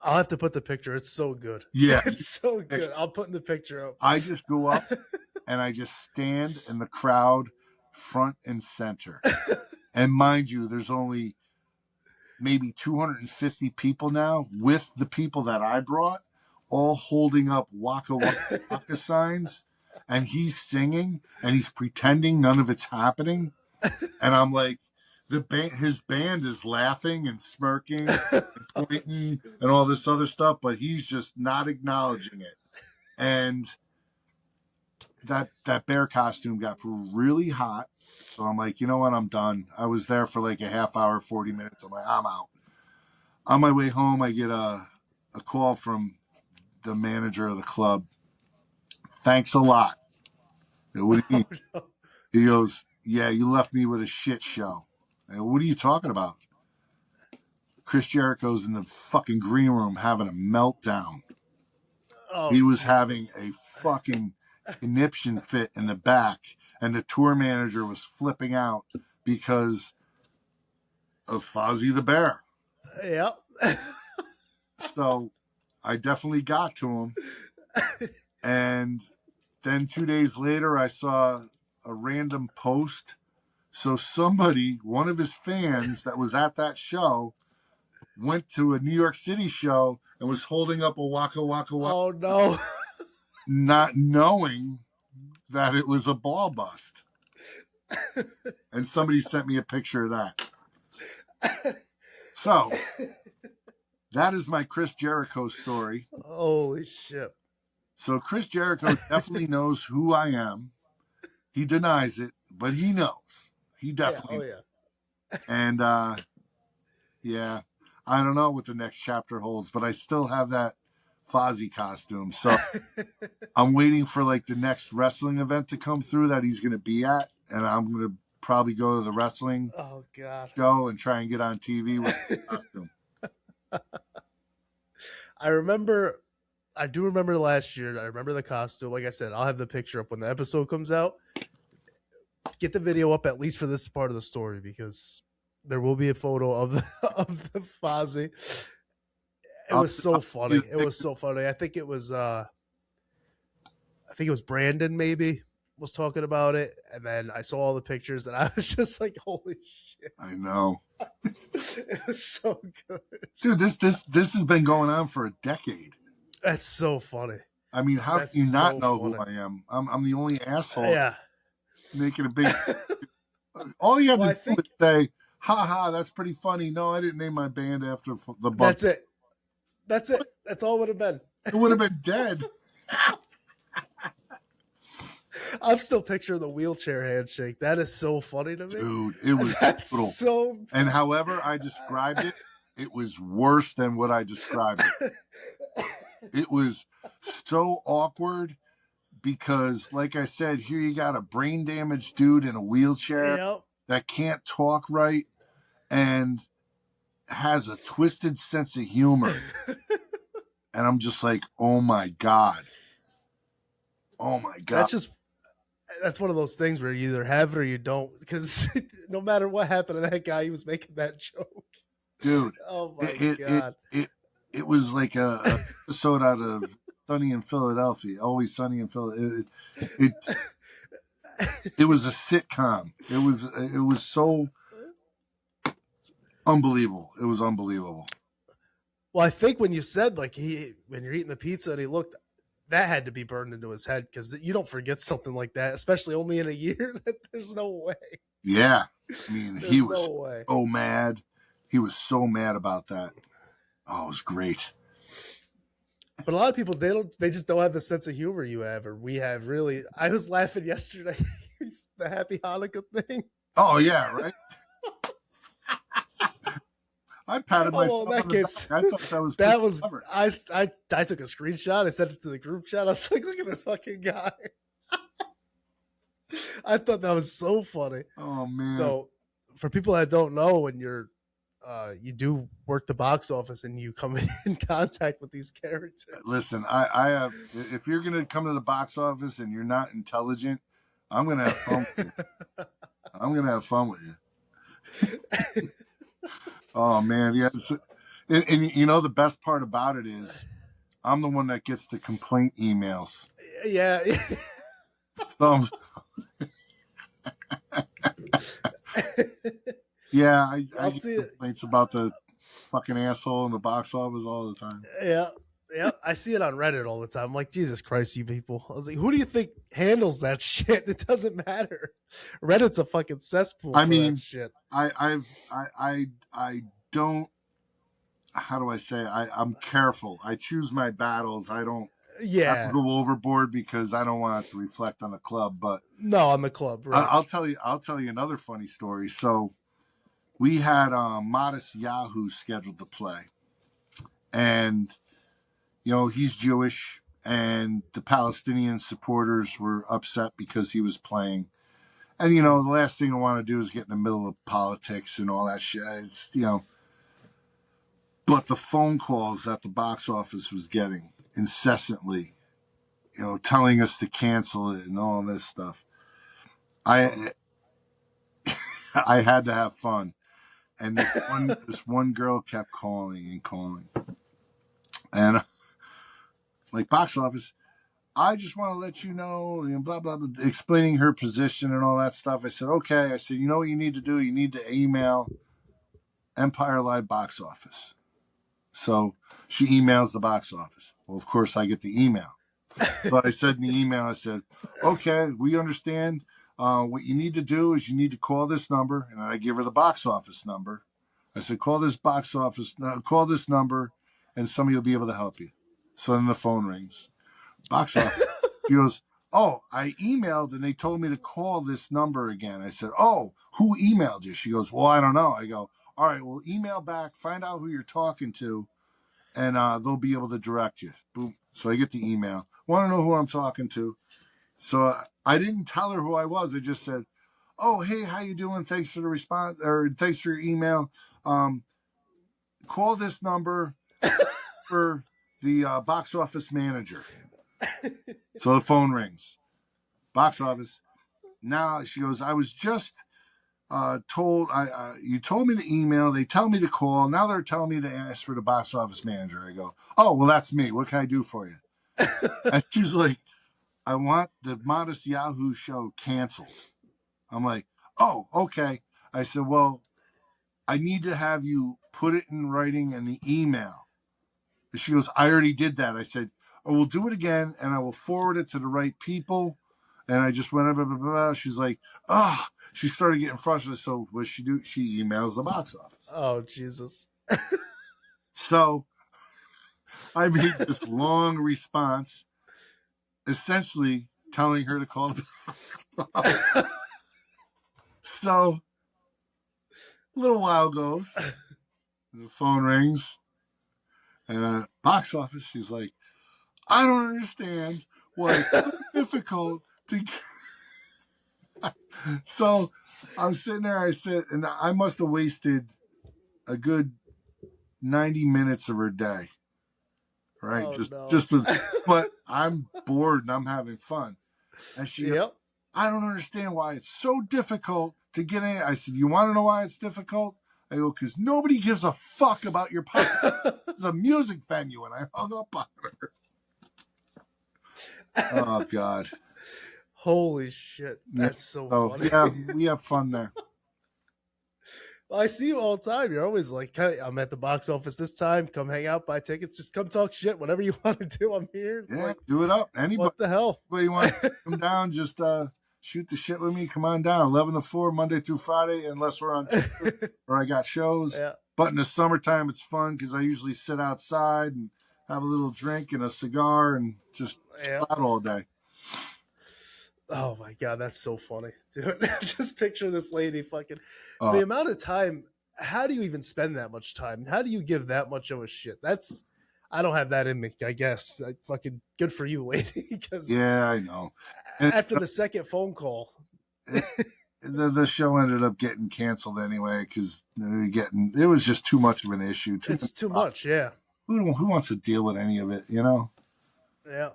I'll have to put the picture. It's so good. Yeah. It's so good. I'll put in the picture up. I just go up and I just stand in the crowd front and center. And mind you, there's only maybe 250 people now with the people that I brought, all holding up waka waka waka signs, and he's singing and he's pretending none of it's happening. And I'm like, his band is laughing and smirking and pointing and all this other stuff, but he's just not acknowledging it. And that bear costume got really hot. So I'm like, you know what? I'm done. I was there for like a half hour, 40 minutes. I'm like, I'm out. On my way home, I get a call from the manager of the club. Thanks a lot. What do you mean? Oh, no. He goes, yeah, you left me with a shit show. And what are you talking about? Chris Jericho's in the fucking green room having a meltdown. Oh, he was having a fucking conniption fit in the back, and the tour manager was flipping out because of Fozzie the Bear. Yep. So I definitely got to him. And then 2 days later, I saw a random post. So somebody, one of his fans that was at that show, went to a New York City show and was holding up a waka waka waka. Oh, no. Not knowing that it was a ball bust. And somebody sent me a picture of that. So that is my Chris Jericho story. Holy shit. So Chris Jericho definitely knows who I am. He denies it, but he knows. He definitely. Yeah. Oh, yeah. And yeah, I don't know what the next chapter holds, but I still have that Fozzie costume. So I'm waiting for like the next wrestling event to come through that he's going to be at, and I'm going to probably go to the wrestling Oh God. show and try and get on TV with a costume. I do remember last year. I remember the costume. Like I said, I'll have the picture up when the episode comes out. Get the video up at least for this part of the story because there will be a photo of of the Fozzie. It was so funny. It was so funny. I think it was Brandon maybe was talking about it, and then I saw all the pictures, and I was just like, "Holy shit!" I know. It was so good, dude. This has been going on for a decade. That's so funny. I mean, how can you not know who I am? I'm the only asshole. Yeah, making a big. All you have to do is say, "Ha ha, that's pretty funny." No, I didn't name my band after the Buck. That's it. That's it. That's all it would have been. It would have been dead. I'm still picturing the wheelchair handshake. That is so funny to me. Dude, it was brutal. So and however I described it, it was worse than what I described it. It was so awkward because, like I said, here you got a brain damaged dude in a wheelchair that can't talk right and has a twisted sense of humor. And I'm just like, oh my God. Oh my God. That's one of those things where you either have it or you don't, because no matter what happened to that guy, he was making that joke. Dude. Oh my God. It was like a episode out of Sunny in Philadelphia. Always Sunny in Philadelphia. It was a sitcom. It was so unbelievable. It was unbelievable. Well, I think when you said when you're eating the pizza and he looked, that had to be burned into his head because you don't forget something like that, especially only in a year. There's no way. Yeah, I mean, he was so mad. He was so mad about that. Oh, it was great. But a lot of people, they just don't have the sense of humor you have or we have. Really, I was laughing yesterday. The Happy Hanukkah thing. Oh yeah, right. I patted myself. In that case, I thought that was clever. I took a screenshot. I sent it to the group chat. I was like, look at this fucking guy. I thought that was so funny. Oh man. So for people that don't know, when you do work the box office and you come in contact with these characters. Listen, I have, if you're going to come to the box office and you're not intelligent, I'm going to have fun with you. I'm going to have fun with you. Oh man, yeah. And you know the best part about it is I'm the one that gets the complaint emails. Yeah. So, yeah, I get complaints about the fucking asshole in the box office all the time. Yeah. Yeah, I see it on Reddit all the time. I'm like, Jesus Christ, you people. I was like, who do you think handles that shit? It doesn't matter. Reddit's a fucking cesspool. I mean, that shit. I don't. How do I say? I'm careful. I choose my battles. I don't. Yeah. Have to go overboard because I don't want it to reflect on the club. But no, on the club. Right. I'll tell you another funny story. So we had Modest Yahoo scheduled to play, and you know, he's Jewish, and the Palestinian supporters were upset because he was playing. And, you know, the last thing I want to do is get in the middle of politics and all that shit. It's, you know, but the phone calls that the box office was getting incessantly, you know, telling us to cancel it and all this stuff. I had to have fun. And this one girl kept calling and calling. And like, box office, I just want to let you know, and blah, blah, blah, explaining her position and all that stuff. I said, okay. I said, you know what you need to do? You need to email Empire Live Box Office. So she emails the box office. Well, of course, I get the email. But I said in the email, I said, okay, we understand. What you need to do is you need to call this number. And I give her the box office number. I said, call this number, and somebody will be able to help you. So then the phone rings. Box office. She goes, oh, I emailed and they told me to call this number again. I said, oh, who emailed you? She goes, well, I don't know. I go, all right, well, email back, find out who you're talking to, and they'll be able to direct you. Boom. So I get the email. Want to know who I'm talking to? So I didn't tell her who I was. I just said, oh, hey, how you doing? Thanks for the response, or thanks for your email. Um, call this number for the box office manager. So the phone rings. Box office. Now she goes, I was just told you told me to email. They tell me to call. Now they're telling me to ask for the box office manager. I go, oh, well, that's me. What can I do for you? And she's like, I want the Modest Yahoo show canceled. I'm like, oh, okay. I said, well, I need to have you put it in writing in the email. And she goes, I already did that. I said, oh, we'll do it again, and I will forward it to the right people. And I just went, blah, blah, blah, blah. She's like, oh, she started getting frustrated. So what she do? She emails the box office. Oh, Jesus. So I made this long response, essentially telling her to call the box office. So a little while goes, the phone rings, and box office. She's like, I don't understand why it's so difficult to. So I'm sitting there. I said, and I must have wasted a good 90 minutes of her day, right? Oh, no. Just with, but I'm bored and I'm having fun. And she, Yep. I don't understand why it's so difficult to get in. I said, you want to know why it's difficult? I go, because nobody gives a fuck about your podcast. It's a music venue, and I hung up on her. Oh, God. Holy shit. That's so funny. Yeah, we have fun there. Well, I see you all the time. You're always like, hey, I'm at the box office this time. Come hang out, buy tickets. Just come talk shit. Whatever you want to do, I'm here. It's like, do it up. Anybody. What the hell? Anybody want to come down, just shoot the shit with me. Come on down. 11 to 4, Monday through Friday, unless we're on tour or I got shows. Yeah. But in the summertime, it's fun because I usually sit outside and have a little drink and a cigar and just chill out all day. Oh my God, that's so funny, dude. Just picture this lady fucking the amount of time. How do you even spend that much time? How do you give that much of a shit? That's, I don't have that in me, I guess. Fucking good for you, lady. Because yeah, I know. And after the second phone call, the show ended up getting canceled anyway because it was just too much of an issue. It's too much, yeah. Who wants to deal with any of it, you know? Yeah.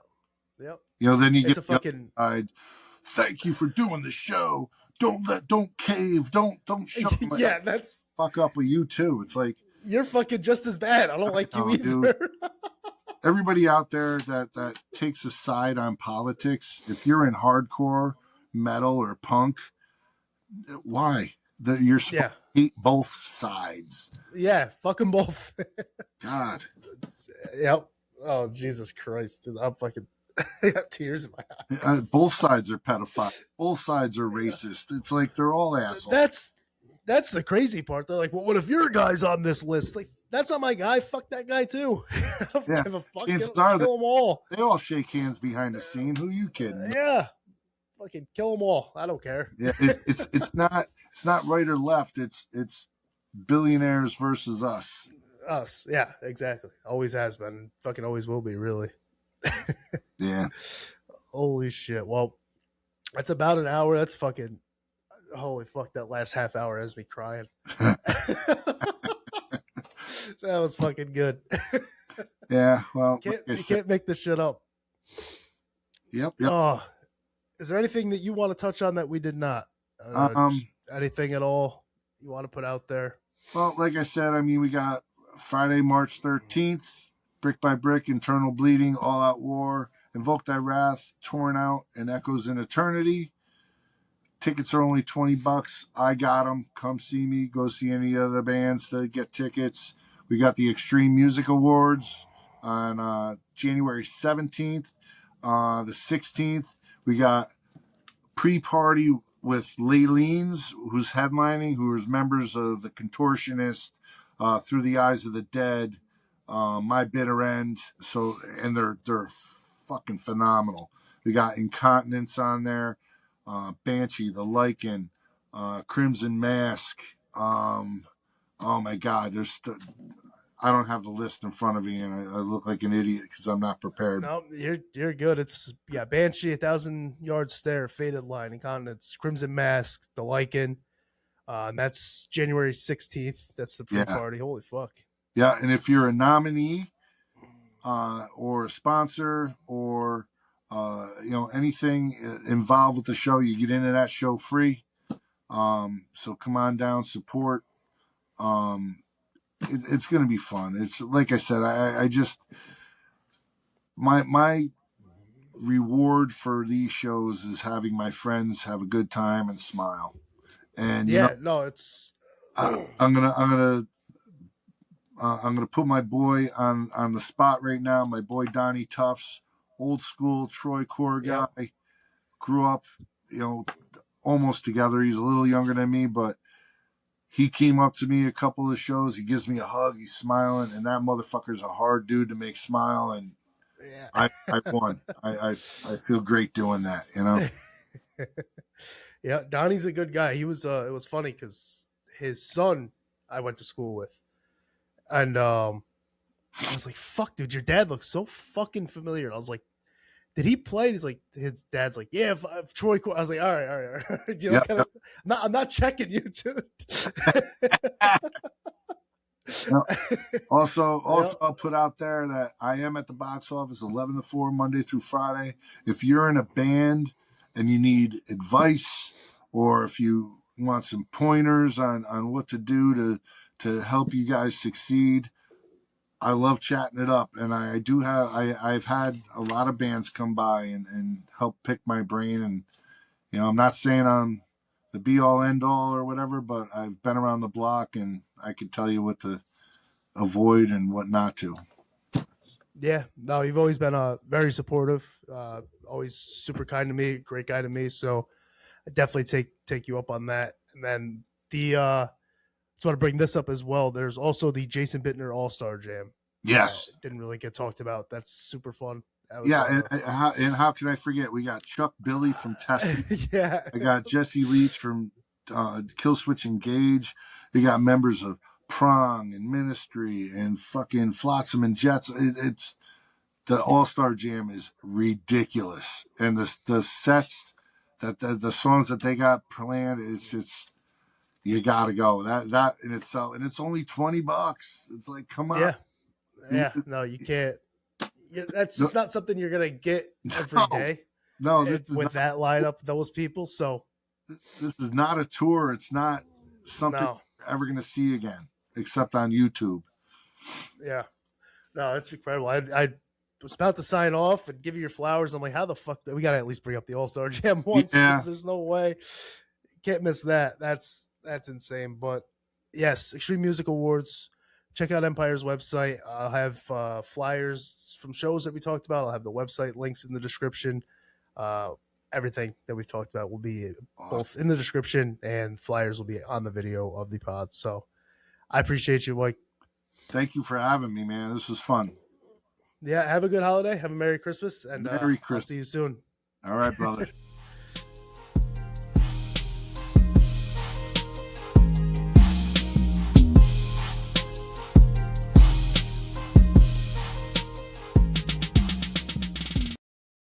Yep. You know, then you it's get a fucking. Thank you for doing the show. Don't cave. Don't show. Yeah, that's fuck up with you too. It's like you're fucking just as bad. I don't like you either. Everybody out there that takes a side on politics, if you're in hardcore metal or punk, why? You're supposed to hate both sides. Yeah, fuck them both. God. Yep. Oh, Jesus Christ. Dude, I'm fucking. I got tears in my eyes. Both sides are pedophiles. Both sides are racist. It's like they're all assholes. That's the crazy part. They're like, well, what if your guy's on this list? Like, that's not my guy. Fuck that guy too. I don't give a fuck. Kill them all. They all shake hands behind the scene. Who you kidding? Yeah. Fucking kill them all. I don't care. Yeah, it's not right or left. It's billionaires versus us. Us. Yeah, exactly. Always has been. Fucking always will be, really. Yeah. Holy shit. Well, that's about an hour. That's fucking holy fuck. That last half hour has me crying. That was fucking good. Yeah. Well, you can't make this shit up. Yep. Oh, is there anything that you want to touch on that we did not? Anything at all you want to put out there? Well, like I said, I mean, we got Friday, March 13th. Brick by Brick, Internal Bleeding, All Out War, Invoke Thy Wrath, Torn Out, and Echoes in Eternity. Tickets are only $20. I got them. Come see me. Go see any other bands to get tickets. We got the Extreme Music Awards on January 17th. The 16th, we got pre-party with Layleens, who's headlining, who is members of the Contortionist, Through the Eyes of the Dead, My Bitter End. So, and they're fucking phenomenal. We got Incontinence on there, Banshee, The Lichen, Crimson Mask. Oh my God, I don't have the list in front of me, and I look like an idiot because I'm not prepared. No, you're good. It's Banshee, 1,000 Yard Stare, Faded Line, Incontinence, Crimson Mask, The Lycan, and that's January 16th. That's the Yeah, pre-party. Holy fuck! yeah. And if you're a nominee or a sponsor or anything involved with the show, you get into that show free. So come on down, support. It's going to be fun. It's like I said, I just my reward for these shows is having my friends have a good time and smile. And Yeah, no, it's I'm gonna put my boy on the spot right now. My boy Donnie Tufts, old school Troy Core guy, yep. grew up, you know, almost together. He's a little younger than me, but he came up to me a couple of shows. He gives me a hug. He's smiling, and that motherfucker's a hard dude to make smile. And Yeah. I won. I feel great doing that. You know. Yeah, Donnie's a good guy. He was it was funny because his son I went to school with. And I was like, fuck, dude, your dad looks so fucking familiar. And I was like, did he play? He's like, his dad's like, yeah, if Troy. I was like, all right, all right. You know, Yep. kind of. I'm not checking you, dude. Yep. Also, Yep. I'll put out there that I am at the box office 11 to 4 Monday through Friday. If you're in a band and you need advice, or if you want some pointers on what to do to help you guys succeed, I love chatting it up. And I do have I've had a lot of bands come by and help pick my brain. And I'm not saying I'm the be all end all or whatever, but I've been around the block and I could tell you what to avoid and what not to. Yeah, no, you've always been very supportive, always super kind to me, great guy to me. So I definitely take you up on that. And then the just want to bring this up as well. There's also the Jason Bittner All Star Jam that Yes. didn't really get talked about. That's super fun. That was, Yeah. And how can I forget? We got Chuck Billy from Testing. yeah, I got Jesse Leach from Killswitch Engage. We got members of Prong and Ministry and fucking Flotsam and Jets. It's the All Star Jam is ridiculous, and the sets that the songs that they got planned is just you gotta go. That in itself, and it's only $20. It's like, come on. yeah. No, you can't. That's No, just not something you're gonna get every day no, this is with not. that lineup, those people. So This is not a tour. It's not something no, you're ever gonna see again, except on YouTube. yeah, no, it's incredible. I was about to sign off and give you your flowers. I'm like, how the fuck? We gotta at least bring up the All Star Jam once Yeah, because there's no way can't miss that. That's insane. But yes, Extreme Music Awards. Check out Empire's website. I'll have flyers from shows that we talked about. I'll have the website links in the description. Uh, Everything that we've talked about will be both in the description and flyers will be on the video of the pod. So I appreciate you, Mike. thank you for having me, man. This was fun. Yeah, have a good holiday. Have a Merry Christmas, and Merry I'll Christmas. see you soon. All right, brother.